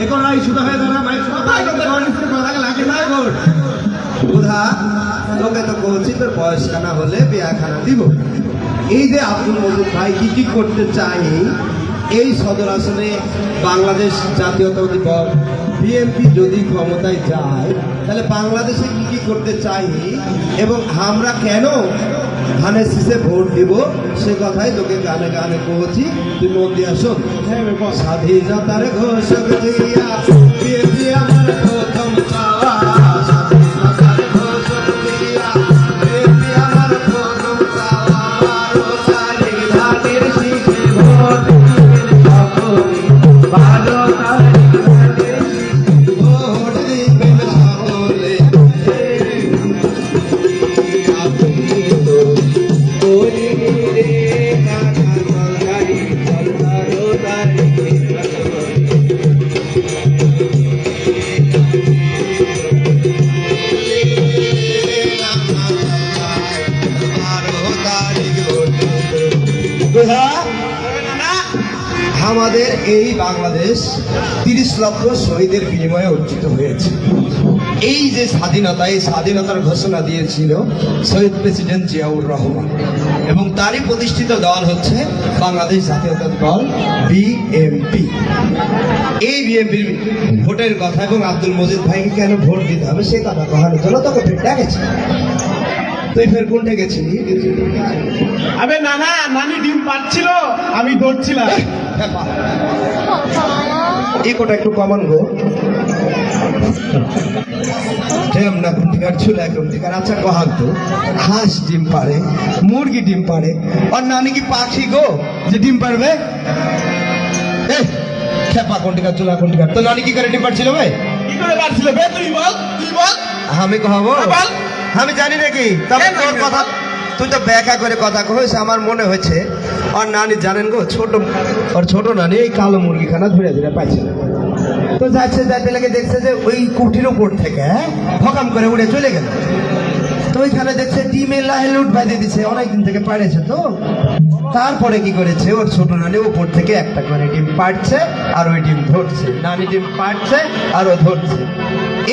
এখন রাই সুদা হয়ে দাঁড়া মাইক লাগে না গোর বুধা তোকে তো কইছি তোর বয়স খানা হলে বিয়া খানা দিব। এই যে আব্দুল মজিদ ভাই কি কি করতে চাই এই সদর আসনে বাংলাদেশ জাতীয়তাবাদী দল বিএনপি যদি ক্ষমতায় যায় তাহলে বাংলাদেশে কি কি করতে চাই এবং আমরা কেন ধানের শীষে ভোট দিব সে কথাই তোকে গানে গানে কইছি, তুই মন দিয়া শোন। স্বাধীনতার ঘোষক দিয়া বিএনপি আমার প্রথম চাওয়া, স্বাধীনতার ঘোষক দিয়া বিএনপি আমার প্রথম চাওয়া, 12 তারিখ ধানের শীষে ভোট আমাদের এই বাংলাদেশ 30 লক্ষ শহীদের বিনিময়ে অর্জিত হয়েছে। এই যে স্বাধীনতা, এই স্বাধীনতার ঘোষণা দিয়েছিল শহীদ প্রেসিডেন্ট জিয়াউর রহমান এবং তারই প্রতিষ্ঠিত দল হচ্ছে বাংলাদেশ জাতীয়তাবাদী দল বিএনপি। এই বিএনপির ভোটের কথা এবং আব্দুল মজিদ ভাইকে কেন ভোট দিতে হবে সে কথা কহানোর জন্য তোকে ফেরটা গেছে। তুই ফের কোনটা গেছিলি? আবে নানা নানি ডিম পাচ্ছিল আমি দৌড়ছিলাম। এই কোটা একটু কমান গো না কুন্তিকার চুলা কুন্তিকার। আচ্ছা কহান তো হাঁস ডিম পারে, মুরগি ডিম পারে, আর নানি কি পাখি গো যে ডিম পারবে? খেপা কুন্তিকার চুলা কুন্তিকার। তো নানি কি করে ডিম পারছিল ভাই? কি করে পারছিল বে? তুই বল তুই বল। আমি কহাবো? আমি জানি নাকি? তবে তোর কথা তুই তো ব্যাখ্যা করে কথা কইস। আমার মনে হয়েছে আর নানি জানেন গো, ছোট নানি এই কালো মুরগি খানা ধরে ধরে পাইছে না, তো যাইতে লেগে দেখছে যে ওই কুঠির উপর থেকে ফকাম করে উড়ে চলে গেল। তো ওইখানে দেখছে ডিমে লাহেল উঠ বাঁধে দিছে, অনেকদিন থেকে পাড়েছে। তো তারপরে কি করেছে, ওর ছোট নানি উপর থেকে একটা করে ডিম পাড়ছে আর ওই ডিম ধরছে। নানি ডিম পাড়ছে আর ও ধরছে।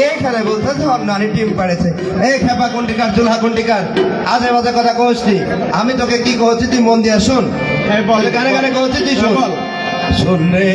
এইখানে বলতেছে ওর নানি ডিম পাড়েছে। এই খেপা কুন্টিকার চুলহা কুন্টিকার আজে বাজে কথা কইছি। আমি তোকে কি কইছি তুই মন দিয়া শোন। গানে গানে কইছি তুই শোন। শোন রে।